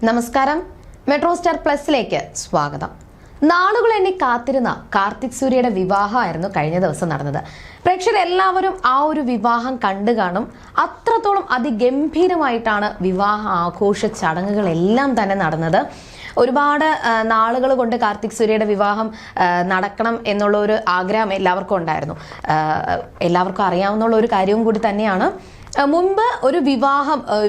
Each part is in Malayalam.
നമസ്കാരം. മെട്രോ സ്റ്റാർ പ്ലസിലേക്ക് സ്വാഗതം. നാളുകൾ എണ്ണി കാത്തിരുന്ന കാർത്തിക് സൂര്യയുടെ വിവാഹമായിരുന്നു കഴിഞ്ഞ ദിവസം നടന്നത്. പ്രേക്ഷകരെല്ലാവരും ആ ഒരു വിവാഹം കണ്ടു കാണും. അത്രത്തോളം അതിഗംഭീരമായിട്ടാണ് വിവാഹ ആഘോഷ ചടങ്ങുകളെല്ലാം തന്നെ നടന്നത്. ഒരുപാട് നാളുകൾ കൊണ്ട് കാർത്തിക് സൂര്യയുടെ വിവാഹം നടക്കണം എന്നുള്ള ഒരു ആഗ്രഹം എല്ലാവർക്കും ഉണ്ടായിരുന്നു. എല്ലാവർക്കും അറിയാവുന്ന ഒരു കാര്യവും കൂടി തന്നെയാണ്. മുൻപ് ഒരു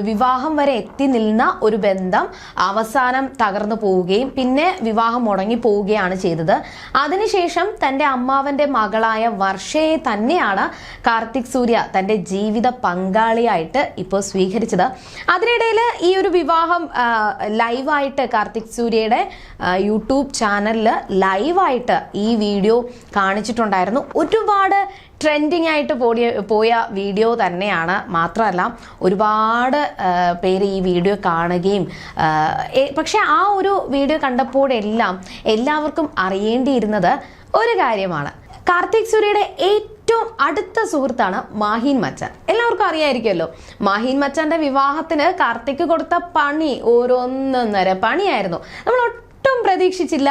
വിവാഹം വരെ എത്തി നിന്ന ഒരു ബന്ധം അവസാനം തകർന്നു പോവുകയും പിന്നെ വിവാഹം മുടങ്ങി പോവുകയാണ് ചെയ്തത്. അതിനുശേഷം തൻ്റെ അമ്മാവന്റെ മകളായ വർഷയെ തന്നെയാണ് കാർത്തിക് സൂര്യ തൻ്റെ ജീവിത പങ്കാളിയായിട്ട് ഇപ്പോൾ സ്വീകരിച്ചത്. അതിനിടയിൽ ഈ ഒരു വിവാഹം ലൈവായിട്ട് കാർത്തിക് സൂര്യയുടെ യൂട്യൂബ് ചാനലിൽ ലൈവായിട്ട് ഈ വീഡിയോ കാണിച്ചിട്ടുണ്ടായിരുന്നു. ഒരുപാട് ട്രെൻഡിങ് ആയിട്ട് പോയ വീഡിയോ തന്നെയാണ്. മാത്രമല്ല ഒരുപാട് പേര് ഈ വീഡിയോ കാണുകയും പക്ഷെ ആ ഒരു വീഡിയോ കണ്ടപ്പോഴെല്ലാം എല്ലാവർക്കും അറിയേണ്ടിയിരുന്നത് ഒരു കാര്യമാണ്. കാർത്തിക് സൂര്യയുടെ ഏറ്റവും അടുത്ത സുഹൃത്താണ് മാഹിൻ മച്ചാൻ. എല്ലാവർക്കും അറിയായിരിക്കുമല്ലോ. മാഹിൻ മച്ചാന്റെ വിവാഹത്തിന് കാർത്തിക് കൊടുത്ത പണി ഓരോന്നൊന്നര പണിയായിരുന്നു. നമ്മൾ ഒട്ടും പ്രതീക്ഷിച്ചില്ല.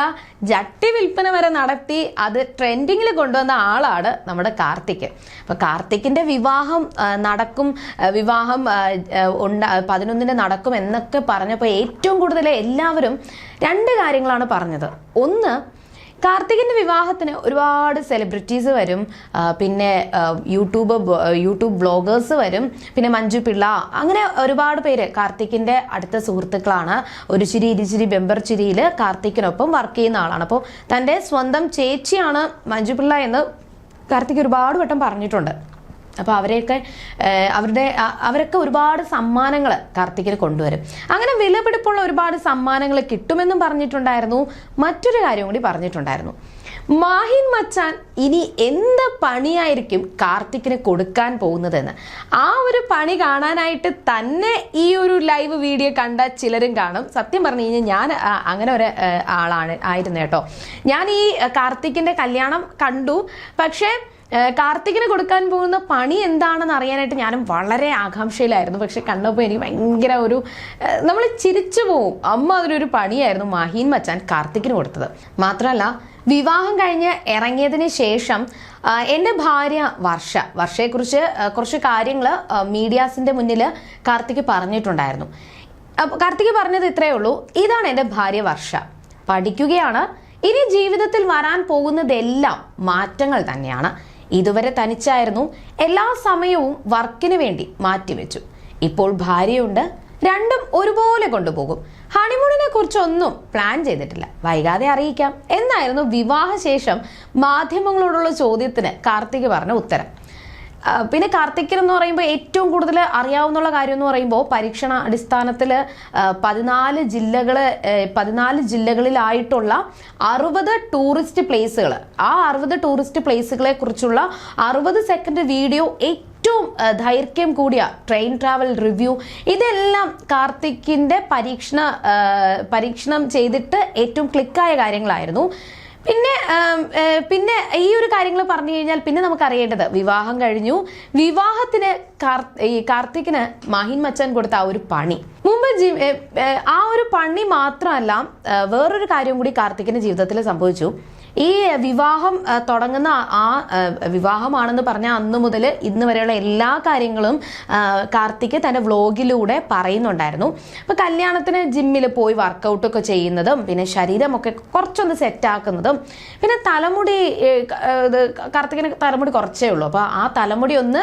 ജട്ടി വിൽപ്പന വരെ നടത്തി അത് ട്രെൻഡിങ്ങിൽ കൊണ്ടുവന്ന ആളാണ് നമ്മുടെ കാർത്തിക്. അപ്പൊ കാർത്തിക്കിന്റെ വിവാഹം നടക്കും, വിവാഹം 11-ന് നടക്കും എന്നൊക്കെ പറഞ്ഞപ്പോൾ ഏറ്റവും കൂടുതൽ എല്ലാവരും രണ്ട് കാര്യങ്ങളാണ് പറഞ്ഞത്. ഒന്ന്, കാർത്തികിന്റെ വിവാഹത്തിന് ഒരുപാട് സെലിബ്രിറ്റീസ് വരും, പിന്നെ യൂട്യൂബ് വ്ളോഗേഴ്സ് വരും, പിന്നെ മഞ്ജു പിള്ള, അങ്ങനെ ഒരുപാട് പേര് കാർത്തികിന്റെ അടുത്ത സുഹൃത്തുക്കളാണ്. ഒരു ചിരി ഇരുചിരി ബെമ്പർ ചിരിയിൽ കാർത്തിക്കിനൊപ്പം വർക്ക് ചെയ്യുന്ന ആളാണ്. അപ്പോൾ തൻ്റെ സ്വന്തം ചേച്ചിയാണ് മഞ്ജു പിള്ള എന്ന് കാർത്തിക് ഒരുപാട് വട്ടം പറഞ്ഞിട്ടുണ്ട്. അപ്പോൾ അവരൊക്കെ ഒരുപാട് സമ്മാനങ്ങൾ കാർത്തികിന് കൊണ്ടുവരും. അങ്ങനെ വിലപിടിപ്പുള്ള ഒരുപാട് സമ്മാനങ്ങൾ കിട്ടുമെന്നും പറഞ്ഞിട്ടുണ്ടായിരുന്നു. മറ്റൊരു കാര്യം കൂടി പറഞ്ഞിട്ടുണ്ടായിരുന്നു. മാഹിൻ മച്ചാൻ ഇനി എന്ത് പണിയായിരിക്കും കാർത്തിക്കിന് കൊടുക്കാൻ പോകുന്നതെന്ന്. ആ ഒരു പണി കാണാനായിട്ട് തന്നെ ഈ ഒരു ലൈവ് വീഡിയോ കണ്ട ചിലരും കാണും. സത്യം പറഞ്ഞു കഴിഞ്ഞാൽ ഞാൻ അങ്ങനെ ഒരു ആയിരുന്നു കേട്ടോ. ഞാൻ ഈ കാർത്തിക്കിന്റെ കല്യാണം കണ്ടു. പക്ഷേ കാർത്തികിന് കൊടുക്കാൻ പോകുന്ന പണി എന്താണെന്ന് അറിയാനായിട്ട് ഞാനും വളരെ ആകാംക്ഷയിലായിരുന്നു. പക്ഷെ കണ്ടപ്പോൾ എനിക്ക് ഭയങ്കര നമ്മൾ ചിരിച്ചു പോവും. അതിനൊരു പണിയായിരുന്നു മാഹിൻ മച്ചാൻ കാർത്തികിന് കൊടുത്തത്. മാത്രമല്ല, വിവാഹം കഴിഞ്ഞ് ഇറങ്ങിയതിന് ശേഷം എൻ്റെ ഭാര്യ വർഷയെക്കുറിച്ച് കുറച്ച് കാര്യങ്ങൾ മീഡിയാസിൻ്റെ മുന്നിൽ കാർത്തിക് പറഞ്ഞിട്ടുണ്ടായിരുന്നു. കാർത്തിക് പറഞ്ഞത് ഇത്രയേ ഉള്ളൂ: ഇതാണ് എൻ്റെ ഭാര്യ വർഷ, പഠിക്കുകയാണ്, ഇനി ജീവിതത്തിൽ വരാൻ പോകുന്നതെല്ലാം മാറ്റങ്ങൾ തന്നെയാണ്. ഇതുവരെ തനിച്ചായിരുന്നു, എല്ലാ സമയവും വർക്കിന് വേണ്ടി മാറ്റിവെച്ചു. ഇപ്പോൾ ഭാര്യയുണ്ട്, രണ്ടും ഒരുപോലെ കൊണ്ടുപോകും. ഹണിമൂണിനെ കുറിച്ചൊന്നും പ്ലാൻ ചെയ്തിട്ടില്ല, വൈകാതെ അറിയിക്കാം എന്നായിരുന്നു വിവാഹശേഷം മാധ്യമങ്ങളോടുള്ള ചോദ്യത്തിന് കാർത്തിക് പറഞ്ഞ ഉത്തരം. പിന്നെ കാർത്തിക് എന്ന് പറയുമ്പോൾ ഏറ്റവും കൂടുതൽ അറിയാവുന്ന കാര്യം എന്ന് പറയുമ്പോൾ പരീക്ഷണ അടിസ്ഥാനത്തിൽ 14 ജില്ലകളിലായിട്ടുള്ള 60 ടൂറിസ്റ്റ് പ്ലേസുകൾ, ആ 60 ടൂറിസ്റ്റ് പ്ലേസുകളെ കുറിച്ചുള്ള 60 സെക്കൻഡ് വീഡിയോ, ഏറ്റവും ദൈർഘ്യം കൂടിയ ട്രെയിൻ ട്രാവൽ റിവ്യൂ, ഇതെല്ലാം കാർത്തിക്കിന്റെ പരീക്ഷണം ചെയ്തിട്ട് ഏറ്റവും ക്ലിക്കായ കാര്യങ്ങളായിരുന്നു. പിന്നെ ഈ ഒരു കാര്യങ്ങൾ പറഞ്ഞു കഴിഞ്ഞാൽ പിന്നെ നമുക്ക് അറിയേണ്ടത്, വിവാഹം കഴിഞ്ഞു, വിവാഹത്തിന് കാർത്തിക്കിന് മാഹിൻ മച്ചാൻ കൊടുത്ത ആ ഒരു പണി, മുമ്പ് ആ ഒരു പണി മാത്രമല്ല വേറൊരു കാര്യം കൂടി കാർത്തിക്കിന്റെ ജീവിതത്തിൽ സംഭവിച്ചു. ഈ വിവാഹം തുടങ്ങുന്ന വിവാഹമാണെന്ന് പറഞ്ഞ അന്ന് മുതൽ ഇന്ന് വരെയുള്ള എല്ലാ കാര്യങ്ങളും കാർത്തിക് തൻ്റെ വ്ളോഗിലൂടെ പറയുന്നുണ്ടായിരുന്നു. അപ്പോൾ കല്യാണത്തിന് ജിമ്മിൽ പോയി വർക്കൗട്ടൊക്കെ ചെയ്യുന്നതും, പിന്നെ ശരീരമൊക്കെ കുറച്ചൊന്ന് സെറ്റാക്കുന്നതും, പിന്നെ തലമുടി, കാർത്തികിന് തലമുടി കുറച്ചേ ഉള്ളൂ. അപ്പോൾ ആ തലമുടി ഒന്ന്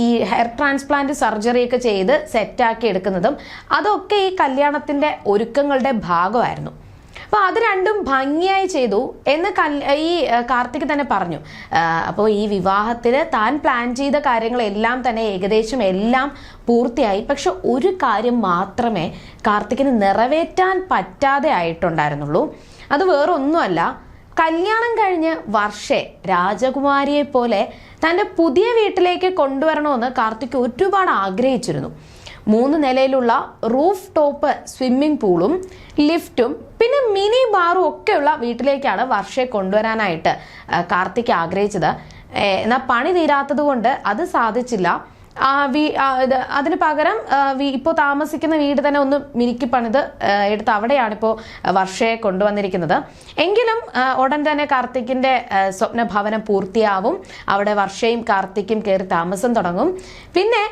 ഈ ഹെയർ ട്രാൻസ്പ്ലാന്റ് സർജറിയൊക്കെ ചെയ്ത് സെറ്റാക്കി എടുക്കുന്നതും, അതൊക്കെ ഈ കല്യാണത്തിൻ്റെ ഒരുക്കങ്ങളുടെ ഭാഗമായിരുന്നു. അപ്പോൾ അത് രണ്ടും ഭംഗിയായി ചെയ്തു എന്ന് ഈ കാർത്തിക് തന്നെ പറഞ്ഞു. അപ്പോൾ ഈ വിവാഹത്തിന് താൻ പ്ലാൻ ചെയ്ത കാര്യങ്ങളെല്ലാം തന്നെ ഏകദേശം എല്ലാം പൂർത്തിയായി. പക്ഷെ ഒരു കാര്യം മാത്രമേ കാർത്തികിന് നിറവേറ്റാൻ പറ്റാതെ ആയിട്ടുണ്ടായിരുന്നുള്ളൂ. അത് വേറൊന്നുമല്ല, കല്യാണം കഴിഞ്ഞ് രാജകുമാരിയെ പോലെ തൻ്റെ പുതിയ വീട്ടിലേക്ക് കൊണ്ടുവരണമെന്ന് കാർത്തിക് ഒരുപാട് ആഗ്രഹിച്ചിരുന്നു. 3 നിലയിലുള്ള റൂഫ് ടോപ്പ് സ്വിമ്മിംഗ് പൂളും ലിഫ്റ്റും പിന്നെ മിനി ബാറും ഒക്കെയുള്ള വീട്ടിലേക്കാണ് വർഷയെ കൊണ്ടുവരാനായിട്ട് കാർത്തിക് ആഗ്രഹിച്ചത്. എന്നാൽ പണി തീരാത്തത് കൊണ്ട് അത് സാധിച്ചില്ല. അതിന് പകരം ഇപ്പോൾ താമസിക്കുന്ന വീട് തന്നെ ഒന്ന് മിനുക്കി പണിത് എടുത്ത് അവിടെയാണ് ഇപ്പോൾ വർഷയെ കൊണ്ടുവന്നിരിക്കുന്നത്. എങ്കിലും ഉടൻ തന്നെ കാർത്തിക്കിന്റെ സ്വപ്ന ഭവനം പൂർത്തിയാവും. അവിടെ വർഷയും കാർത്തിക്കും കയറി താമസം തുടങ്ങും. പിന്നെ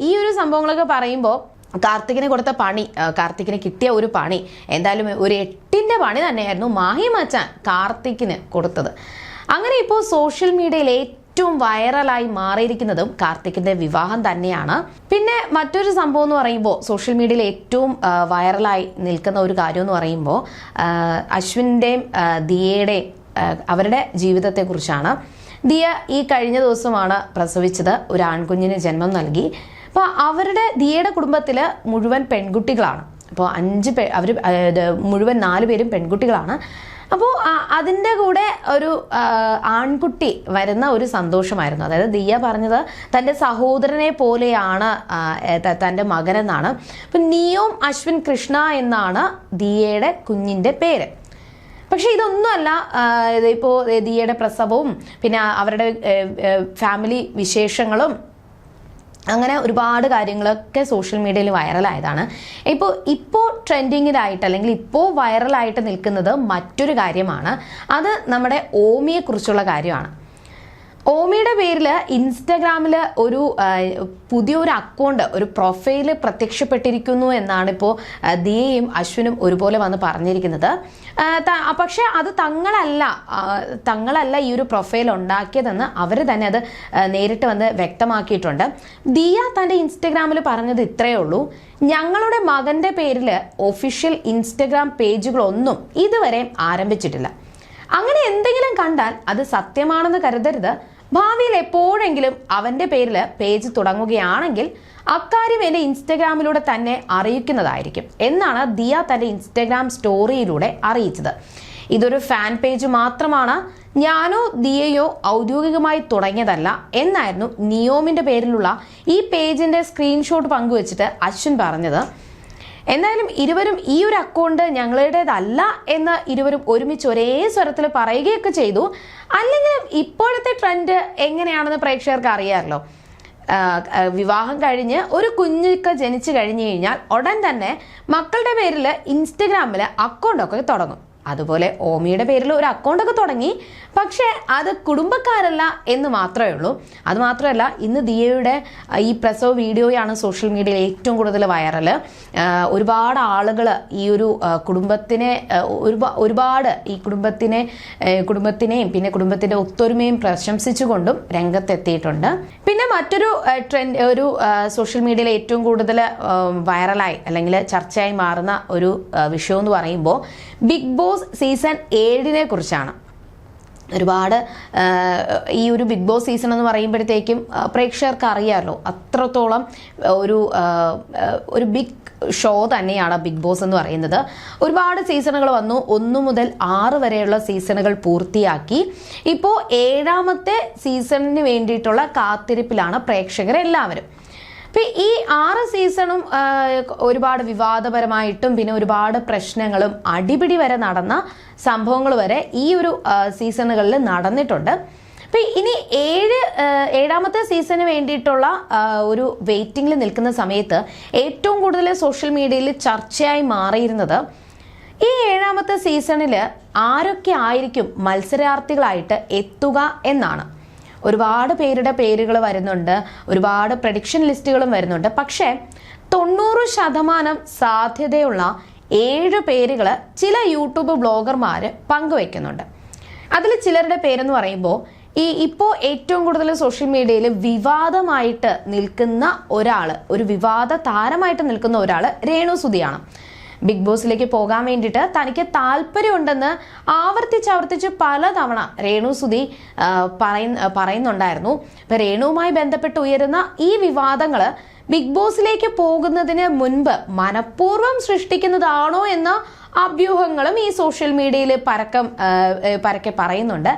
ഈ ഒരു സംഭവങ്ങളൊക്കെ പറയുമ്പോൾ കാർത്തികിന് കൊടുത്ത പണി, കാർത്തികിന് കിട്ടിയ ഒരു പണി എന്തായാലും ഒരു 8ന്റെ പണി തന്നെയായിരുന്നു മാഹി മച്ചാൻ കാർത്തിക്കിന് കൊടുത്തത്. അങ്ങനെ ഇപ്പോൾ സോഷ്യൽ മീഡിയയിൽ ഏറ്റവും വൈറലായി മാറിയിരിക്കുന്നതും കാർത്തിക്കിന്റെ വിവാഹം തന്നെയാണ്. പിന്നെ മറ്റൊരു സംഭവം എന്ന് പറയുമ്പോൾ സോഷ്യൽ മീഡിയയിൽ ഏറ്റവും വൈറലായി നിൽക്കുന്ന ഒരു കാര്യം എന്ന് പറയുമ്പോൾ അശ്വിൻ്റെയും ദിയയുടെയും അവരുടെ ജീവിതത്തെക്കുറിച്ചാണ്. ദിയ ഈ കഴിഞ്ഞ ദിവസമാണ് പ്രസവിച്ചത്, ഒരു ആൺകുഞ്ഞിന് ജന്മം നൽകി. അപ്പോൾ അവരുടെ ദിയയുടെ കുടുംബത്തിൽ മുഴുവൻ പെൺകുട്ടികളാണ്. അപ്പോൾ അവർ മുഴുവൻ 4 പേരും പെൺകുട്ടികളാണ്. അപ്പോൾ അതിൻ്റെ കൂടെ ഒരു ആൺകുട്ടി വരുന്ന ഒരു സന്തോഷമായിരുന്നു. അതായത് ദിയ പറഞ്ഞത് തൻ്റെ സഹോദരനെ പോലെയാണ് തൻ്റെ മകനെന്നാണ്. അപ്പം നിയോം അശ്വിൻ കൃഷ്ണ എന്നാണ് ദിയയുടെ കുഞ്ഞിൻ്റെ പേര്. പക്ഷെ ഇതൊന്നുമല്ല, ഇപ്പോൾ ദിയയുടെ പ്രസവവും പിന്നെ അവരുടെ ഫാമിലി വിശേഷങ്ങളും അങ്ങനെ ഒരുപാട് കാര്യങ്ങളൊക്കെ സോഷ്യൽ മീഡിയയിൽ വൈറലായതാണ്. ഇപ്പോൾ ട്രെൻഡിങ്ങിലായിട്ട് അല്ലെങ്കിൽ ഇപ്പോൾ വൈറലായിട്ട് നിൽക്കുന്നത് മറ്റൊരു കാര്യമാണ്. അത് നമ്മുടെ ഓമിയെക്കുറിച്ചുള്ള കാര്യമാണ്. ഓമിയുടെ പേരിൽ ഇൻസ്റ്റഗ്രാമിൽ ഒരു പുതിയൊരു അക്കൗണ്ട്, ഒരു പ്രൊഫൈല് പ്രത്യക്ഷപ്പെട്ടിരിക്കുന്നു എന്നാണ് ഇപ്പോൾ ദിയയും അശ്വിനും ഒരുപോലെ വന്ന് പറഞ്ഞിരിക്കുന്നത്. പക്ഷെ അത് തങ്ങളല്ല ഈ ഒരു പ്രൊഫൈൽ ഉണ്ടാക്കിയതെന്ന് അവർ തന്നെ അത് നേരിട്ട് വന്ന് വ്യക്തമാക്കിയിട്ടുണ്ട്. ദിയ തൻ്റെ ഇൻസ്റ്റഗ്രാമിൽ പറഞ്ഞത് ഇത്രയേ ഉള്ളൂ: ഞങ്ങളുടെ മകൻ്റെ പേരിൽ ഒഫീഷ്യൽ ഇൻസ്റ്റഗ്രാം പേജുകളൊന്നും ഇതുവരെ ആരംഭിച്ചിട്ടില്ല. അങ്ങനെ എന്തെങ്കിലും കണ്ടാൽ അത് സത്യമാണെന്ന് കരുതരുത്. ഭാവിയിൽ എപ്പോഴെങ്കിലും അവൻ്റെ പേരിൽ പേജ് തുടങ്ങുകയാണെങ്കിൽ അക്കാര്യം എന്നെ ഇൻസ്റ്റഗ്രാമിലൂടെ തന്നെ അറിയിക്കുന്നതായിരിക്കും എന്നാണ് ദിയ തൻ്റെ ഇൻസ്റ്റഗ്രാം സ്റ്റോറിയിലൂടെ അറിയിച്ചത്. ഇതൊരു ഫാൻ പേജ് മാത്രമാണ്, ഞാനോ ദിയയോ ഔദ്യോഗികമായി തുടങ്ങിയതല്ല എന്നായിരുന്നു നിയോമിൻ്റെ പേരിലുള്ള ഈ പേജിൻ്റെ സ്ക്രീൻഷോട്ട് പങ്കുവച്ചിട്ട് അശ്വിൻ പറഞ്ഞത്. എന്തായാലും ഇരുവരും ഈ ഒരു അക്കൗണ്ട് ഞങ്ങളുടേതല്ല എന്ന് ഇരുവരും ഒരുമിച്ച് ഒരേ സ്വരത്തിൽ പറയുകയൊക്കെ ചെയ്തു. അല്ലെങ്കിൽ ഇപ്പോഴത്തെ ട്രെൻഡ് എങ്ങനെയാണെന്ന് പ്രേക്ഷകർക്ക് അറിയാമല്ലോ. വിവാഹം കഴിഞ്ഞ് ഒരു കുഞ്ഞൊക്കെ ജനിച്ചു കഴിഞ്ഞു കഴിഞ്ഞാൽ ഉടൻ തന്നെ മക്കളുടെ പേരിൽ ഇൻസ്റ്റഗ്രാമിൽ അക്കൗണ്ടൊക്കെ തുടങ്ങും. അതുപോലെ ഓമിയുടെ പേരിൽ ഒരു അക്കൗണ്ടൊക്കെ തുടങ്ങി. പക്ഷേ അത് കുടുംബക്കാരല്ല എന്ന് മാത്രമേ ഉള്ളൂ. അതുമാത്രമല്ല, ഇന്ന് ദിയയുടെ ഈ പ്രസവ വീഡിയോയാണ് സോഷ്യൽ മീഡിയയിൽ ഏറ്റവും കൂടുതൽ വൈറൽ. ഒരുപാട് ആളുകൾ ഈ ഒരു കുടുംബത്തിനെ ഒരുപാട് ഈ കുടുംബത്തിനെയും പിന്നെ കുടുംബത്തിൻ്റെ ഒത്തൊരുമയും പ്രശംസിച്ചുകൊണ്ടും രംഗത്തെത്തിയിട്ടുണ്ട്. പിന്നെ മറ്റൊരു ഒരു സോഷ്യൽ മീഡിയയിൽ ഏറ്റവും കൂടുതൽ വൈറലായി അല്ലെങ്കിൽ ചർച്ചയായി മാറുന്ന ഒരു വിഷയം എന്ന് പറയുമ്പോൾ ബിഗ് ബോസ് സീസൺ 7 കുറിച്ചാണ്. ഒരുപാട് ഈ ഒരു ബിഗ് ബോസ് സീസൺ എന്ന് പറയുമ്പോഴത്തേക്കും പ്രേക്ഷകർക്ക് അറിയാമല്ലോ, അത്രത്തോളം ഒരു ബിഗ് ഷോ തന്നെയാണ് ബിഗ് ബോസ് എന്ന് പറയുന്നത്. ഒരുപാട് സീസണുകൾ വന്നു. 1 മുതൽ 6 വരെയുള്ള സീസണുകൾ പൂർത്തിയാക്കി. ഇപ്പോൾ 7ാമത്തെ സീസണിന് വേണ്ടിയിട്ടുള്ള കാത്തിരിപ്പിലാണ് പ്രേക്ഷകരെല്ലാവരും. അപ്പം ഈ 6 സീസണും ഒരുപാട് വിവാദപരമായിട്ടും പിന്നെ ഒരുപാട് പ്രശ്നങ്ങളും അടിപിടി വരെ നടന്ന സംഭവങ്ങൾ വരെ ഈ ഒരു സീസണുകളിൽ നടന്നിട്ടുണ്ട്. അപ്പം ഇനി 7ാമത്തെ സീസണിന് വേണ്ടിയിട്ടുള്ള ഒരു വെയിറ്റിംഗിൽ നിൽക്കുന്ന സമയത്ത് ഏറ്റവും കൂടുതൽ സോഷ്യൽ മീഡിയയിൽ ചർച്ചയായി മാറിയിരുന്നത് ഈ 7ാമത്തെ സീസണിൽ ആരൊക്കെ ആയിരിക്കും മത്സരാർത്ഥികളായിട്ട് എത്തുക എന്നാണ്. ഒരുപാട് പേരുടെ പേരുകൾ വരുന്നുണ്ട്, ഒരുപാട് പ്രഡിക്ഷൻ ലിസ്റ്റുകളും വരുന്നുണ്ട്. പക്ഷേ 90% സാധ്യതയുള്ള 7 പേരുകൾ ചില യൂട്യൂബ് ബ്ലോഗർമാർ പങ്കുവെക്കുന്നുണ്ട്. അതിൽ ചിലരുടെ പേരെന്ന് പറയുമ്പോൾ ഇപ്പോൾ ഏറ്റവും കൂടുതൽ സോഷ്യൽ മീഡിയയിൽ വിവാദമായിട്ട് നിൽക്കുന്ന ഒരാൾ, ഒരു വിവാദ താരമായിട്ട് നിൽക്കുന്ന ഒരാൾ രേണുസുതിയാണ്. ബിഗ് ബോസിലേക്ക് പോകാൻ വേണ്ടിയിട്ട് തനിക്ക് താല്പര്യമുണ്ടെന്ന് ആവർത്തിച്ച് പലതവണ രേണുസുതി പറയുന്നുണ്ടായിരുന്നു. ഇപ്പം രേണുവുമായി ബന്ധപ്പെട്ട് ഉയരുന്ന ഈ വിവാദങ്ങൾ ബിഗ് ബോസിലേക്ക് പോകുന്നതിന് മുൻപ് മനഃപൂർവ്വം സൃഷ്ടിക്കുന്നതാണോ എന്ന അഭ്യൂഹങ്ങളും ഈ സോഷ്യൽ മീഡിയയിൽ പരക്കെ പറയുന്നുണ്ട്.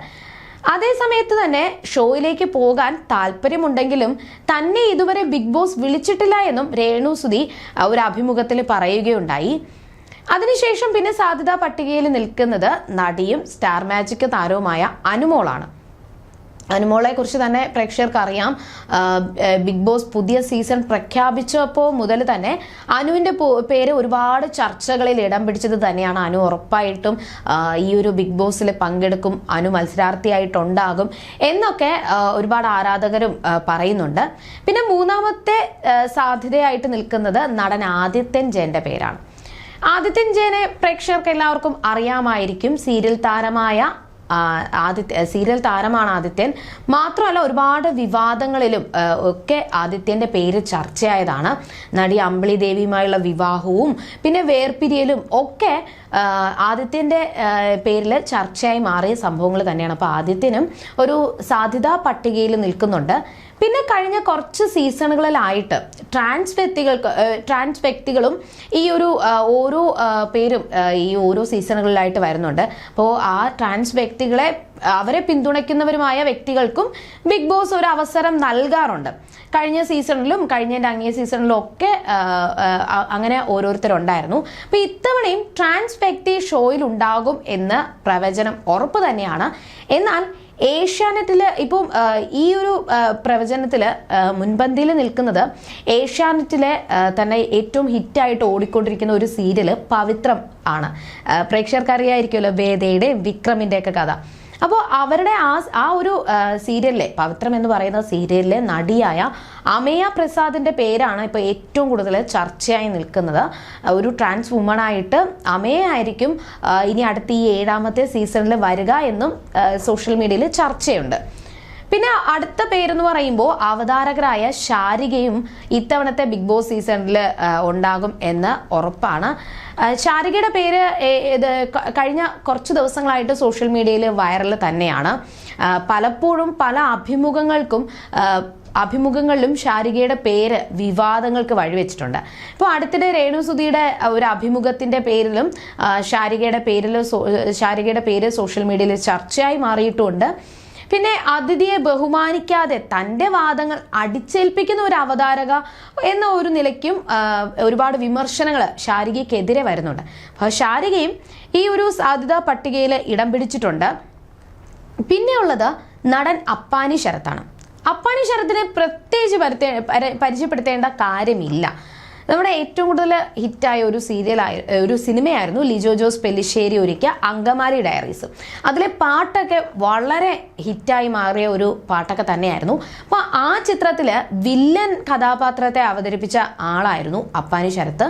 അതേസമയത്ത് തന്നെ ഷോയിലേക്ക് പോകാൻ താല്പര്യമുണ്ടെങ്കിലും തന്നെ ഇതുവരെ ബിഗ് ബോസ് വിളിച്ചിട്ടില്ല എന്നും രേണുസുതി ഒരു അഭിമുഖത്തിൽ പറയുകയുണ്ടായി. അതിനുശേഷം പിന്നെ സാധ്യതാ പട്ടികയിൽ നിൽക്കുന്നത് നടിയും സ്റ്റാർ മാജിക് താരവുമായ അനുമോളാണ്. അനുമോളെ കുറിച്ച് തന്നെ പ്രേക്ഷകർക്ക് അറിയാം. ബിഗ് ബോസ് പുതിയ സീസൺ പ്രഖ്യാപിച്ചപ്പോൾ മുതൽ തന്നെ അനുവിൻ്റെ പേര് ഒരുപാട് ചർച്ചകളിൽ ഇടം പിടിച്ചത് തന്നെയാണ്. അനു ഉറപ്പായിട്ടും ഈ ഒരു ബിഗ് ബോസിൽ പങ്കെടുക്കും, അനു മത്സരാർത്ഥിയായിട്ടുണ്ടാകും എന്നൊക്കെ ഒരുപാട് ആരാധകരും പറയുന്നുണ്ട്. പിന്നെ മൂന്നാമത്തെ സാധ്യതയായിട്ട് നിൽക്കുന്നത് നടൻ ആദിത്യൻ ജയന്റെ പേരാണ്. ആദിത്യൻ ജയനെ പ്രേക്ഷകർക്ക് എല്ലാവർക്കും അറിയാമായിരിക്കും. സീരിയൽ താരമാണ് ആദിത്യൻ. മാത്രമല്ല ഒരുപാട് വിവാദങ്ങളിലും ഒക്കെ ആദിത്യന്റെ പേര് ചർച്ചയായതാണ്. നടി അമ്പിളി ദേവിയുമായുള്ള വിവാഹവും പിന്നെ വേർപിരിയലും ഒക്കെ ആദിത്യന്റെ പേരിൽ ചർച്ചയായി മാറിയ സംഭവങ്ങൾ തന്നെയാണ്. അപ്പോൾ ആദിത്യനും ഒരു സാധ്യതാ പട്ടികയിൽ നിൽക്കുന്നുണ്ട്. പിന്നെ കഴിഞ്ഞ കുറച്ച് സീസണുകളിലായിട്ട് ട്രാൻസ് വ്യക്തികളും ഈ ഒരു ഓരോ പേരും ഈ ഓരോ സീസണുകളിലായിട്ട് വരുന്നുണ്ട്. അപ്പോൾ ആ ട്രാൻസ് വ്യക്തികളെ അവരെ പിന്തുണയ്ക്കുന്നവരുമായ വ്യക്തികൾക്കും ബിഗ് ബോസ് ഒരു അവസരം നൽകാറുണ്ട്. കഴിഞ്ഞ സീസണിലും കഴിഞ്ഞതിൻ്റെ അങ്ങേ സീസണിലും ഒക്കെ അങ്ങനെ ഓരോരുത്തരുണ്ടായിരുന്നു. അപ്പോൾ ഇത്തവണയും ട്രാൻസ് വ്യക്തി ഷോയിൽ ഉണ്ടാകും എന്ന പ്രവചനം ഉറപ്പ് തന്നെയാണ്. എന്നാൽ ഏഷ്യാനെറ്റിൽ ഇപ്പം ഈ ഒരു പ്രവചനത്തിൽ മുൻപന്തിയിൽ നിൽക്കുന്നത് ഏഷ്യാനെറ്റിലെ തന്നെ ഏറ്റവും ഹിറ്റായിട്ട് ഓടിക്കൊണ്ടിരിക്കുന്ന ഒരു സീരിയൽ പവിത്രം ആണ്. പ്രേക്ഷകർക്ക് അറിയായിരിക്കുമല്ലോ വേദയുടെയും വിക്രമിൻ്റെ ഒക്കെ കഥ. അപ്പോൾ അവരുടെ ആ ഒരു സീരിയലിലെ പവിത്രം എന്ന് പറയുന്ന സീരിയലിലെ നടിയായ അമേയ പ്രസാദിന്റെ പേരാണ് ഇപ്പോൾ ഏറ്റവും കൂടുതൽ ചർച്ചയായി നിൽക്കുന്നത്. ഒരു ട്രാൻസ് വുമൺ ആയിട്ട് അമേയ ആയിരിക്കും ഇനി അടുത്ത ഈ 7ാമത്തെ സീസണിൽ വരിക എന്നും സോഷ്യൽ മീഡിയയിൽ ചർച്ചയുണ്ട്. പിന്നെ അടുത്ത പേരെന്ന് പറയുമ്പോൾ അവതാരകരായ ശാരികയും ഇത്തവണത്തെ ബിഗ് ബോസ് സീസണിൽ ഉണ്ടാകും എന്ന് ഉറപ്പാണ്. ശാരികയുടെ പേര് കഴിഞ്ഞ കുറച്ച് ദിവസങ്ങളായിട്ട് സോഷ്യൽ മീഡിയയിൽ വൈറൽ തന്നെയാണ്. പലപ്പോഴും പല അഭിമുഖങ്ങളിലും ശാരികയുടെ പേര് വിവാദങ്ങൾക്ക് വഴിവെച്ചിട്ടുണ്ട്. ഇപ്പോൾ അടുത്തിടെ രേണുസുധിയുടെ ഒരു അഭിമുഖത്തിന്റെ പേരിലും ശാരികയുടെ പേര് സോഷ്യൽ മീഡിയയിൽ ചർച്ചയായി മാറിയിട്ടുമുണ്ട്. പിന്നെ അതിഥിയെ ബഹുമാനിക്കാതെ തൻ്റെ വാദങ്ങൾ അടിച്ചേൽപ്പിക്കുന്ന ഒരു അവതാരക എന്ന ഒരു നിലയ്ക്കും ഒരുപാട് വിമർശനങ്ങൾ ശാരികയ്ക്കെതിരെ വരുന്നുണ്ട്. അപ്പോൾ ശാരികയും ഈ ഒരു സാധ്യതാ പട്ടികയിൽ ഇടം പിടിച്ചിട്ടുണ്ട്. പിന്നെ ഉള്ളത് നടൻ അപ്പാനി ശരത്താണ്. അപ്പാനി ശരത്തിനെ പ്രത്യേകിച്ച് പരിചയപ്പെടുത്തേണ്ട കാര്യമില്ല. നമ്മുടെ ഏറ്റവും കൂടുതൽ ഹിറ്റായ ഒരു സിനിമയായിരുന്നു ലിജോ ജോസ് പെല്ലിശ്ശേരി ഒരുക്കിയ അങ്കമാലി ഡയറീസ്. അതിലെ പാട്ടൊക്കെ വളരെ ഹിറ്റായി മാറിയ ഒരു പാട്ടൊക്കെ തന്നെയായിരുന്നു. അപ്പോൾ ആ ചിത്രത്തിൽ വില്ലൻ കഥാപാത്രത്തെ അവതരിപ്പിച്ച ആളായിരുന്നു അപ്പാനി ശരത്ത്.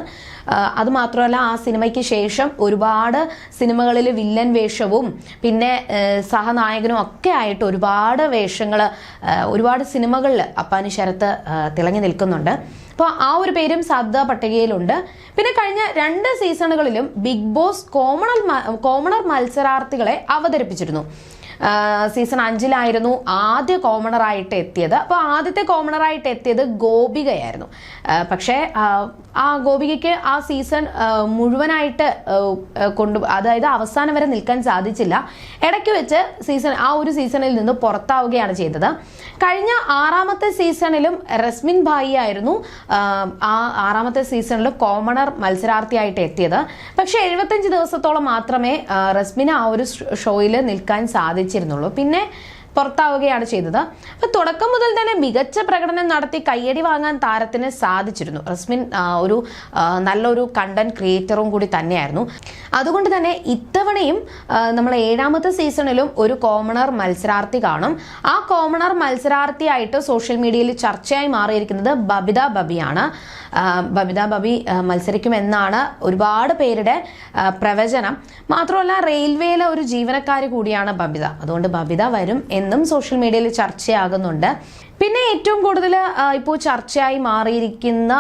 അതുമാത്രമല്ല ആ സിനിമയ്ക്ക് ശേഷം ഒരുപാട് സിനിമകളിൽ വില്ലൻ വേഷവും പിന്നെ സഹനായകനും ഒക്കെ ആയിട്ട് ഒരുപാട് വേഷങ്ങൾ ഒരുപാട് സിനിമകളിൽ അപ്പാനി ശരത്ത് തിളങ്ങി നിൽക്കുന്നുണ്ട്. അപ്പോൾ ആ ഒരു പേരും സാധ്യതാ പട്ടികയിലുണ്ട്. പിന്നെ കഴിഞ്ഞ 2 സീസണുകളിലും ബിഗ് ബോസ് കോമണർ മത്സരാർത്ഥികളെ അവതരിപ്പിച്ചിരുന്നു. സീസൺ 5 ആദ്യ കോമണറായിട്ട് എത്തിയത്. അപ്പോൾ ആദ്യത്തെ കോമണറായിട്ട് എത്തിയത് ഗോപികയായിരുന്നു. പക്ഷേ ആ ഗോപികയ്ക്ക് ആ സീസൺ മുഴുവനായിട്ട് അതായത് അവസാനം വരെ നിൽക്കാൻ സാധിച്ചില്ല. ഇടയ്ക്ക് വെച്ച് ആ ഒരു സീസണിൽ നിന്ന് പുറത്താവുകയാണ് ചെയ്തത്. കഴിഞ്ഞ 6ാമത്തെ സീസണിലും റസ്മിൻ ഭായി ആയിരുന്നു ആ 6ാമത്തെ സീസണിൽ കോമണർ മത്സരാർത്ഥിയായിട്ട് എത്തിയത്. പക്ഷേ 75 ദിവസത്തോളം മാത്രമേ റസ്മിന് ആ ഒരു ഷോയിൽ നിൽക്കാൻ സാധിച്ചിരുന്നുള്ളൂ. പിന്നെ പുറത്താവുകയാണ് ചെയ്തത്. അപ്പൊ തുടക്കം മുതൽ തന്നെ മികച്ച പ്രകടനം നടത്തി കയ്യടി വാങ്ങാൻ താരത്തിന് സാധിച്ചിരുന്നു. റസ്മിൻ ഒരു നല്ലൊരു കണ്ടന്റ് ക്രിയേറ്ററും കൂടി തന്നെയായിരുന്നു. അതുകൊണ്ട് തന്നെ ഇത്തവണയും നമ്മൾ 7ാമത്തെ സീസണിലും ഒരു കോമണർ മത്സരാർത്ഥി കാണും. ആ കോമണർ മത്സരാർത്ഥിയായിട്ട് സോഷ്യൽ മീഡിയയിൽ ചർച്ചയായി മാറിയിരിക്കുന്നത് ബബിത ബബിയാണ്. ബബിത ബബി മത്സരിക്കുമെന്നാണ് ഒരുപാട് പേരുടെ പ്രവചനം. മാത്രമല്ല റെയിൽവേയിലെ ഒരു ജീവനക്കാരി കൂടിയാണ് ബബിത. അതുകൊണ്ട് ബബിത വരും എന്നും സോഷ്യൽ മീഡിയയിൽ ചർച്ചയാകുന്നുണ്ട്. പിന്നെ ഏറ്റവും കൂടുതൽ ഇപ്പോൾ ചർച്ചയായി മാറിയിരിക്കുന്ന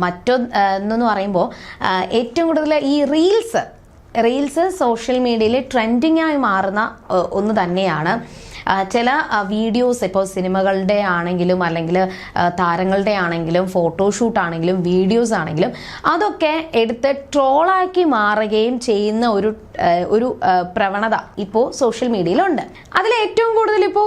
മറ്റൊന്നെന്ന് പറയുമ്പോൾ ഏറ്റവും കൂടുതൽ ഈ റീൽസ് സോഷ്യൽ മീഡിയയിൽ ട്രെൻഡിങ് ആയി മാറുന്ന ഒന്ന് തന്നെയാണ്. ചില വീഡിയോസ് ഇപ്പോൾ സിനിമകളുടെ ആണെങ്കിലും അല്ലെങ്കിൽ താരങ്ങളുടെ ആണെങ്കിലും ഫോട്ടോഷൂട്ട് ആണെങ്കിലും വീഡിയോസ് ആണെങ്കിലും അതൊക്കെ എടുത്ത് ട്രോളാക്കി മാറുകയും ചെയ്യുന്ന ഒരു പ്രവണത ഇപ്പോൾ സോഷ്യൽ മീഡിയയിലുണ്ട്. അതിൽ ഏറ്റവും കൂടുതൽ ഇപ്പോൾ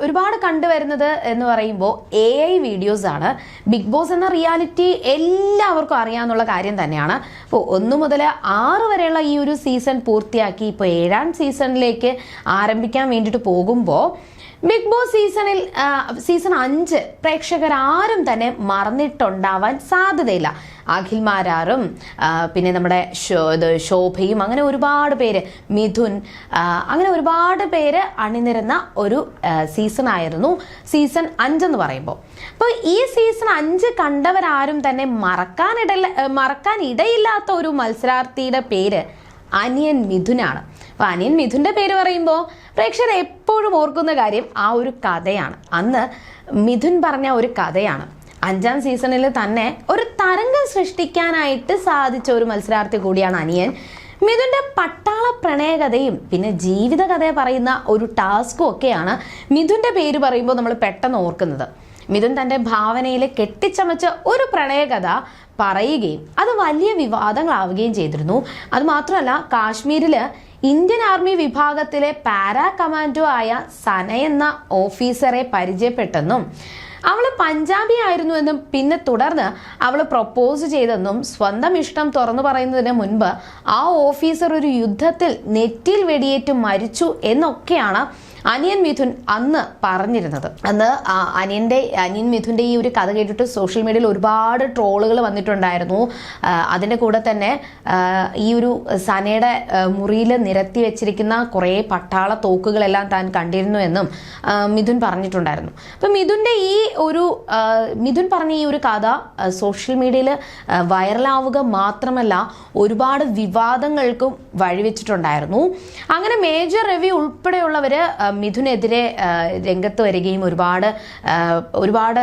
ഒരുപാട് കണ്ടുവരുന്നത് എന്ന് പറയുമ്പോൾ AI വീഡിയോസ് ആണ്. ബിഗ് ബോസ് എന്ന റിയാലിറ്റി എല്ലാവർക്കും അറിയാവുന്ന കാര്യം തന്നെയാണ്. അപ്പോൾ 1 മുതൽ 6 വരെയുള്ള ഈ ഒരു സീസൺ പൂർത്തിയാക്കി ഇപ്പോൾ 7ാം സീസണിലേക്ക് ആരംഭിക്കാൻ വേണ്ടിയിട്ട് പോകുമ്പോൾ ബിഗ് ബോസ് സീസൺ 5 പ്രേക്ഷകരാരും തന്നെ മറന്നിട്ടുണ്ടാവാൻ സാധ്യതയില്ല. അഖിൽമാരാറും പിന്നെ നമ്മുടെ ശോഭയും അങ്ങനെ ഒരുപാട് പേര്, മിഥുൻ, അങ്ങനെ ഒരുപാട് പേര് അണിനിരുന്ന ഒരു സീസണായിരുന്നു സീസൺ 5 എന്ന് പറയുമ്പോൾ. അപ്പോൾ ഈ സീസൺ 5 കണ്ടവരാരും തന്നെ മറക്കാൻ ഇടയില്ലാത്ത ഒരു മത്സരാർത്ഥിയുടെ പേര് അനിയൻ മിഥുനാണ്. അപ്പോൾ അനിയൻ മിഥുൻ്റെ പേര് പറയുമ്പോൾ പ്രേക്ഷകർ എപ്പോഴും ഓർക്കുന്ന കാര്യം ആ ഒരു കഥയാണ്. അന്ന് മിഥുൻ പറഞ്ഞ ഒരു കഥയാണ്. 5ാം സീസണിൽ തന്നെ ഒരു തരംഗം സൃഷ്ടിക്കാനായിട്ട് സാധിച്ച ഒരു മത്സരാർത്ഥി കൂടിയാണ് അനിയൻ. മിഥുൻ്റെ പട്ടാള പ്രണയകഥയും പിന്നെ ജീവിതകഥയെ പറയുന്ന ഒരു ടാസ്കും ഒക്കെയാണ് മിഥുൻ്റെ പേര് പറയുമ്പോൾ നമ്മൾ പെട്ടെന്ന് ഓർക്കുന്നത്. മിഥുൻ തൻ്റെ ഭാവനയിൽ കെട്ടിച്ചമച്ച ഒരു പ്രണയകഥ പറയുകയും അത് വലിയ വിവാദങ്ങളാവുകയും ചെയ്തിരുന്നു. അതുമാത്രമല്ല, കാശ്മീരിൽ ഇന്ത്യൻ ആർമി വിഭാഗത്തിലെ പാരാ കമാൻഡോ ആയ സന എന്ന ഓഫീസറെ പരിചയപ്പെട്ടെന്നും അവൾ പഞ്ചാബി ആയിരുന്നു എന്നും പിന്നെ തുടർന്ന് അവൾ പ്രൊപ്പോസ് ചെയ്തെന്നും സ്വന്തം ഇഷ്ടം തുറന്നു പറയുന്നതിന് മുൻപ് ആ ഓഫീസർ ഒരു യുദ്ധത്തിൽ നെറ്റിൽ വെടിയേറ്റ് മരിച്ചു എന്നൊക്കെയാണ് അനിയൻ മിഥുൻ അന്ന് പറഞ്ഞിരുന്നത്. അന്ന് അനിയൻ മിഥുൻ്റെ ഈ ഒരു കഥ കേട്ടിട്ട് സോഷ്യൽ മീഡിയയിൽ ഒരുപാട് ട്രോളുകൾ വന്നിട്ടുണ്ടായിരുന്നു. അതിൻ്റെ കൂടെ തന്നെ ഈ ഒരു സനയുടെ മുറിയിൽ നിരത്തി വെച്ചിരിക്കുന്ന കുറേ പട്ടാള തോക്കുകളെല്ലാം താൻ കണ്ടിരുന്നു എന്നും മിഥുൻ പറഞ്ഞിട്ടുണ്ടായിരുന്നു. അപ്പം മിഥുൻ പറഞ്ഞ ഈ ഒരു കഥ സോഷ്യൽ മീഡിയയിൽ വൈറലാവുക മാത്രമല്ല ഒരുപാട് വിവാദങ്ങൾക്കും വഴിവെച്ചിട്ടുണ്ടായിരുന്നു. അങ്ങനെ മേജർ രവി ഉൾപ്പെടെയുള്ളവർ മിഥുനെതിരെ രംഗത്ത് വരികയും ഒരുപാട്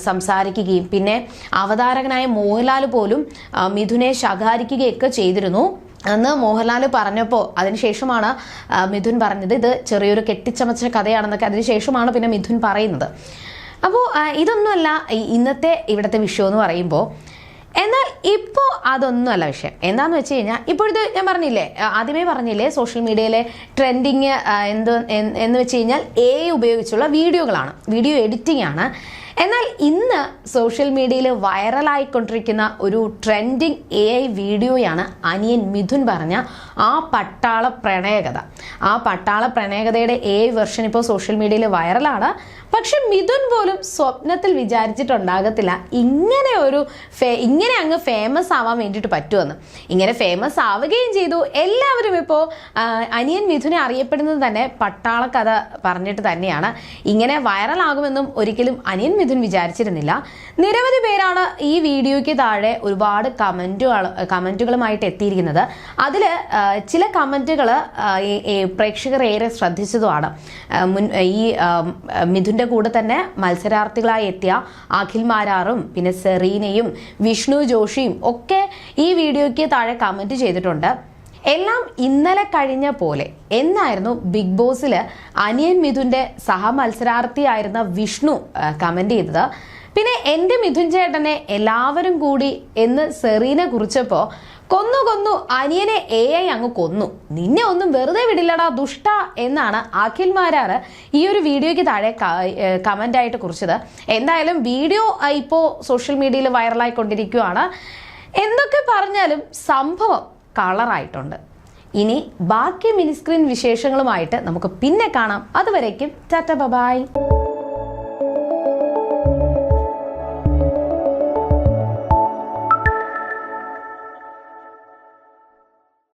സംസാരിക്കുകയും പിന്നെ അവതാരകനായ മോഹൻലാൽ പോലും മിഥുനെ ശകാരിക്കുകയൊക്കെ ചെയ്തിരുന്നു. അന്ന് മോഹൻലാൽ പറഞ്ഞപ്പോൾ അതിനുശേഷമാണ് മിഥുൻ പറഞ്ഞത് ഇത് ചെറിയൊരു കെട്ടിച്ചമച്ച കഥയാണെന്നൊക്കെ അതിനുശേഷമാണ് പിന്നെ മിഥുൻ പറയുന്നത്. അപ്പോൾ ഇതൊന്നുമല്ല ഇന്നത്തെ ഇവിടുത്തെ വിഷയം എന്ന് പറയുമ്പോൾ. എന്നാൽ ഇപ്പോൾ അതൊന്നുമല്ല വിഷയം. എന്താന്ന് വെച്ച് കഴിഞ്ഞാൽ ഇപ്പോഴത്തെ ഞാൻ ആദ്യമേ പറഞ്ഞില്ലേ സോഷ്യൽ മീഡിയയിലെ ട്രെൻഡിങ് എന്ന് വെച്ച് കഴിഞ്ഞാൽ AI ഉപയോഗിച്ചുള്ള വീഡിയോ എഡിറ്റിംഗ് ആണ്. എന്നാൽ ഇന്ന് സോഷ്യൽ മീഡിയയിൽ വൈറലായിക്കൊണ്ടിരിക്കുന്ന ഒരു ട്രെൻഡിങ് AI വീഡിയോയാണ് അനിയൻ മിഥുൻ പറഞ്ഞ ആ പട്ടാള പ്രണയകഥ. ആ പട്ടാള പ്രണയകഥയുടെ AI വെർഷൻ ഇപ്പോൾ സോഷ്യൽ മീഡിയയിൽ വൈറലാണ്. പക്ഷെ മിഥുൻ പോലും സ്വപ്നത്തിൽ വിചാരിച്ചിട്ടുണ്ടാകത്തില്ല ഇങ്ങനെ അങ്ങ് ഫേമസ് ആവാൻ വേണ്ടിയിട്ട് പറ്റുമെന്ന്. ഇങ്ങനെ ഫേമസ് ആവുകയും ചെയ്തു. എല്ലാവരും ഇപ്പോൾ അനിയൻ മിഥുനെ അറിയപ്പെടുന്നത് തന്നെ പട്ടാള കഥ പറഞ്ഞിട്ട് തന്നെയാണ്. ഇങ്ങനെ വൈറലാകുമെന്നും ഒരിക്കലും അനിയൻ മിഥുൻ വിചാരിച്ചിരുന്നില്ല. നിരവധി പേരാണ് ഈ വീഡിയോയ്ക്ക് താഴെ ഒരുപാട് കമൻറ്റുകളുമായിട്ട് എത്തിയിരിക്കുന്നത്. അതിൽ ചില കമൻറ്റുകൾ പ്രേക്ഷകർ ഏറെ ശ്രദ്ധിച്ചതുമാണ്. ഈ മിഥുൻ്റെ കൂടെ തന്നെ മത്സരാർത്ഥികളായി എത്തിയ അഖിൽമാരാറും പിന്നെ സെറീനയും വിഷ്ണു ജോഷിയും ഒക്കെ ഈ വീഡിയോയ്ക്ക് താഴെ കമൻറ്റ് ചെയ്തിട്ടുണ്ട്. എല്ലാം ഇന്നലെ കഴിഞ്ഞ പോലെ എന്നായിരുന്നു ബിഗ് ബോസിൽ അനിയൻ മിഥുൻ്റെ സഹമത്സരാർത്ഥിയായിരുന്ന വിഷ്ണു കമൻറ്റ് ചെയ്തത്. പിന്നെ എൻ്റെ മിഥുൻ ചേട്ടനെ എല്ലാവരും കൂടി എന്ന് സെറീനെ കുറിച്ചപ്പോൾ കൊന്നു അനിയനെ AI അങ്ങ് കൊന്നു, നിന്നെ ഒന്നും വെറുതെ വിടില്ലടാ ദുഷ്ട എന്നാണ് അഖിൽമാരാർ ഈ ഒരു വീഡിയോയ്ക്ക് താഴെ കമൻ്റായിട്ട് കുറിച്ചത്. എന്തായാലും വീഡിയോ ഇപ്പോൾ സോഷ്യൽ മീഡിയയിൽ വൈറലായിക്കൊണ്ടിരിക്കുകയാണ്. എന്തൊക്കെ പറഞ്ഞാലും സംഭവം കളറായിട്ടുണ്ട്. ഇനി ബാക്കി മിനിസ്ക്രീൻ വിശേഷങ്ങളുമായിട്ട് നമുക്ക് പിന്നെ കാണാം. അതുവരേക്കും ടാറ്റ ബൈ.